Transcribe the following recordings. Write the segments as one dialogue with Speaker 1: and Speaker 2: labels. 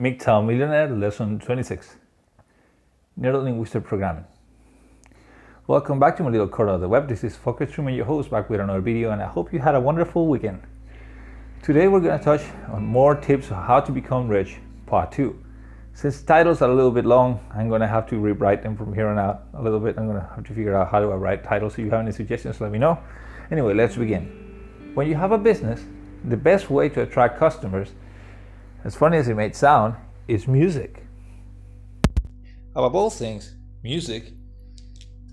Speaker 1: Mgtow Millionaire, Lesson 26, Neuro-Linguistic Programming. Welcome back to my little corner of the web. This is Focus Truman, your host, back with another video, and I hope you had a wonderful weekend. Today we're going to touch on more tips on how to become rich, part 2. Since titles are a little bit long, I'm going to have to rewrite them from here on out a little bit. I'm going to have to figure out how do I write titles. So if you have any suggestions, let me know. Anyway, let's begin. When you have a business, the best way to attract customers, as funny as it may sound, is music. Above all things, music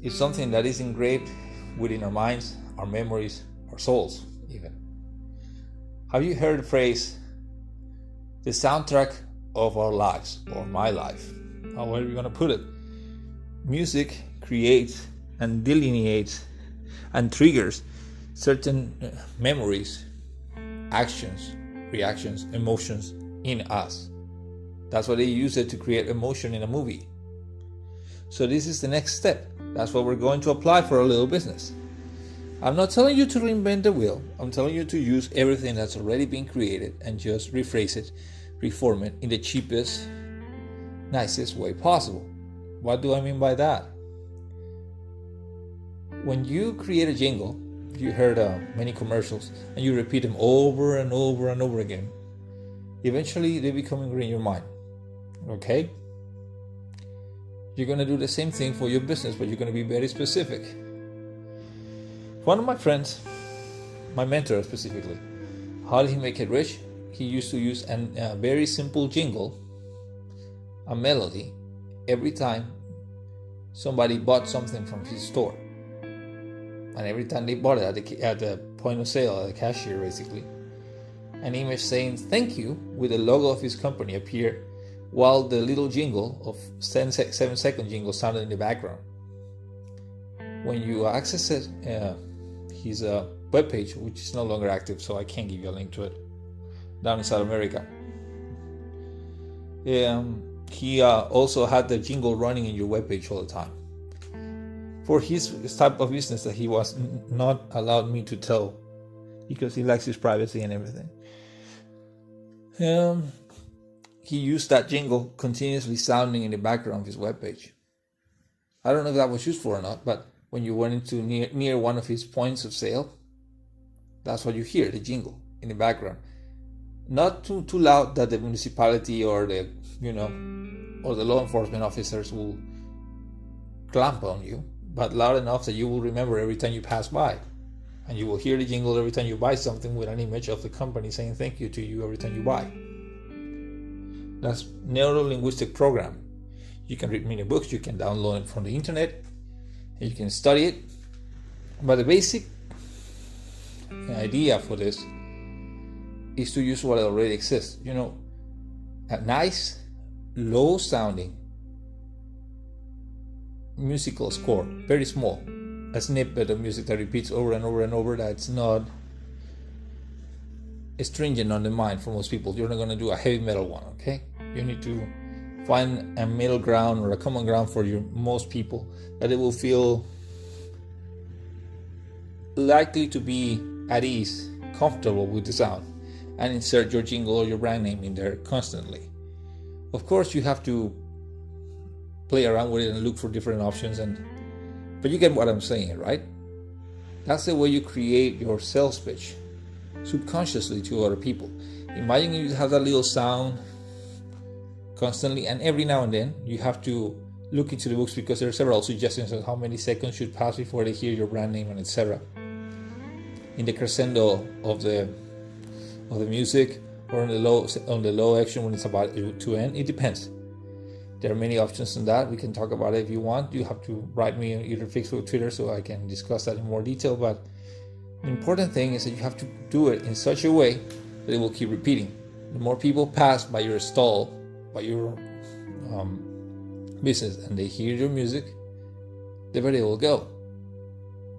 Speaker 1: is something that is engraved within our minds, our memories, our souls even. Have you heard the phrase, the soundtrack of our lives, or my life? However you're going to put it. Music creates and delineates and triggers certain memories, actions, reactions, emotions in us. That's why they use it to create emotion in a movie. So this is the next step. That's what we're going to apply for our little business. I'm not telling you to reinvent the wheel. I'm telling you to use everything that's already been created and just rephrase it, reform it in the cheapest, nicest way possible. What do I mean by that? When you create a jingle, you heard many commercials, and you repeat them over and over and over again, eventually they become ingrained in your mind. Okay? You're going to do the same thing for your business, but you're going to be very specific. One of my friends, my mentor specifically, how did he make it rich? He used to use a very simple jingle, a melody, every time somebody bought something from his store. And every time they bought it at the point of sale, at the cashier basically, an image saying thank you with the logo of his company appeared while the little jingle of 7-second jingle sounded in the background. When you access it, his webpage, which is no longer active, so I can't give you a link to it, down in South America, he also had the jingle running in your webpage all the time. For his type of business that he was not allowed me to tell because he likes his privacy and everything. He used that jingle continuously sounding in the background of his webpage. I don't know if that was useful or not, but when you went into near one of his points of sale, that's what you hear, the jingle in the background. Not too loud that the municipality or the law enforcement officers will clamp on you, but loud enough that you will remember every time you pass by. And you will hear the jingle every time you buy something with an image of the company saying thank you to you every time you buy. That's neuro-linguistic programming. You can read many books, you can download it from the internet, and you can study it. But the basic idea for this is to use what already exists. A nice, low-sounding musical score, very small. A snippet of music that repeats over and over and over, that's not stringent on the mind for most people. You're not going to do a heavy metal one, okay? You need to find a middle ground or a common ground for most people that it will feel likely to be at ease, comfortable with the sound, and insert your jingle or your brand name in there constantly. Of course, you have to play around with it and look for different options, but you get what I'm saying, right? That's the way you create your sales pitch subconsciously to other people. Imagine you have that little sound constantly, and every now and then you have to look into the books because there are several suggestions on how many seconds should pass before they hear your brand name and etc. In the crescendo of the music, or on the low action when it's about to end, it depends. There are many options in that. We can talk about it if you want. You have to write me on either Facebook or Twitter so I can discuss that in more detail. But the important thing is that you have to do it in such a way that it will keep repeating. The more people pass by your stall, by your business, and they hear your music, the better it will go.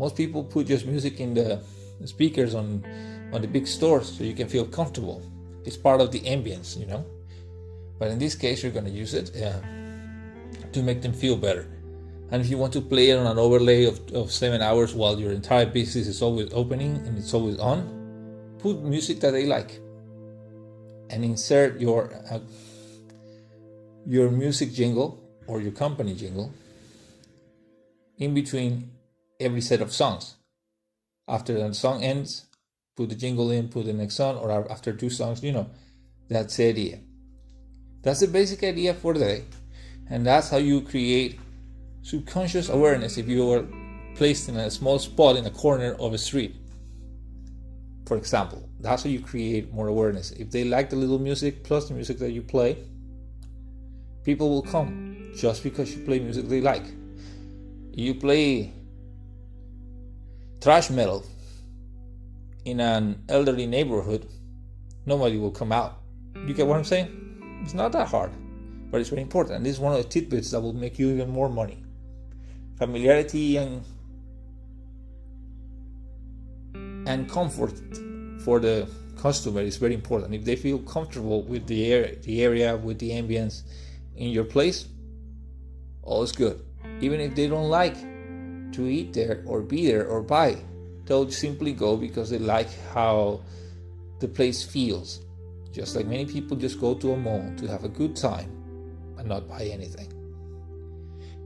Speaker 1: Most people put just music in the speakers on the big stores so you can feel comfortable. It's part of the ambience, But in this case, you're going to use it to make them feel better. And if you want to play it on an overlay of 7 hours while your entire business is always opening and it's always on, put music that they like. And insert your your music jingle or your company jingle in between every set of songs. After the song ends, put the jingle in, put the next song, or after 2 songs, that's the idea. That's the basic idea for the day. And that's how you create subconscious awareness if you were placed in a small spot in a corner of a street. For example, that's how you create more awareness. If they like the little music plus the music that you play, people will come just because you play music they like. You play thrash metal in an elderly neighborhood, nobody will come out. You get what I'm saying? It's not that hard, but it's very important. And this is one of the tidbits that will make you even more money. Familiarity and comfort for the customer is very important. If they feel comfortable with the area, with the ambience in your place, all is good. Even if they don't like to eat there or be there or buy, they'll simply go because they like how the place feels. Just like many people just go to a mall to have a good time and not buy anything.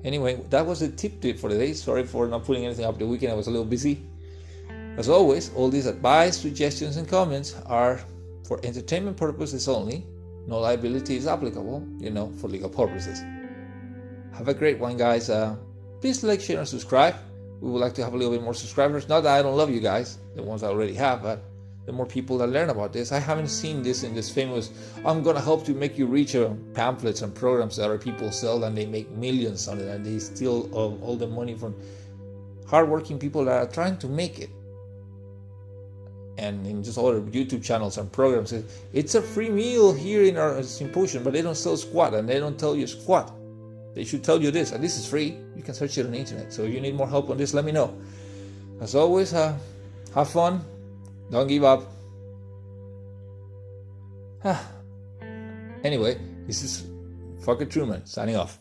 Speaker 1: Anyway, that was the tip for the day. Sorry for not putting anything up the weekend. I was a little busy. As always, all these advice, suggestions, and comments are for entertainment purposes only. No liability is applicable, for legal purposes. Have a great one, guys. Please like, share, and subscribe. We would like to have a little bit more subscribers. Not that I don't love you guys, the ones I already have, but the more people that learn about this. I haven't seen this in this famous, I'm going to help to make you reach pamphlets and programs that other people sell and they make millions on it and they steal all the money from hardworking people that are trying to make it. And in just other YouTube channels and programs, it's a free meal here in our symposium, but they don't sell squat and they don't tell you squat. They should tell you this, and this is free. You can search it on the internet. So if you need more help on this, let me know. As always, have fun. Don't give up. Anyway, this is Fucker Truman signing off.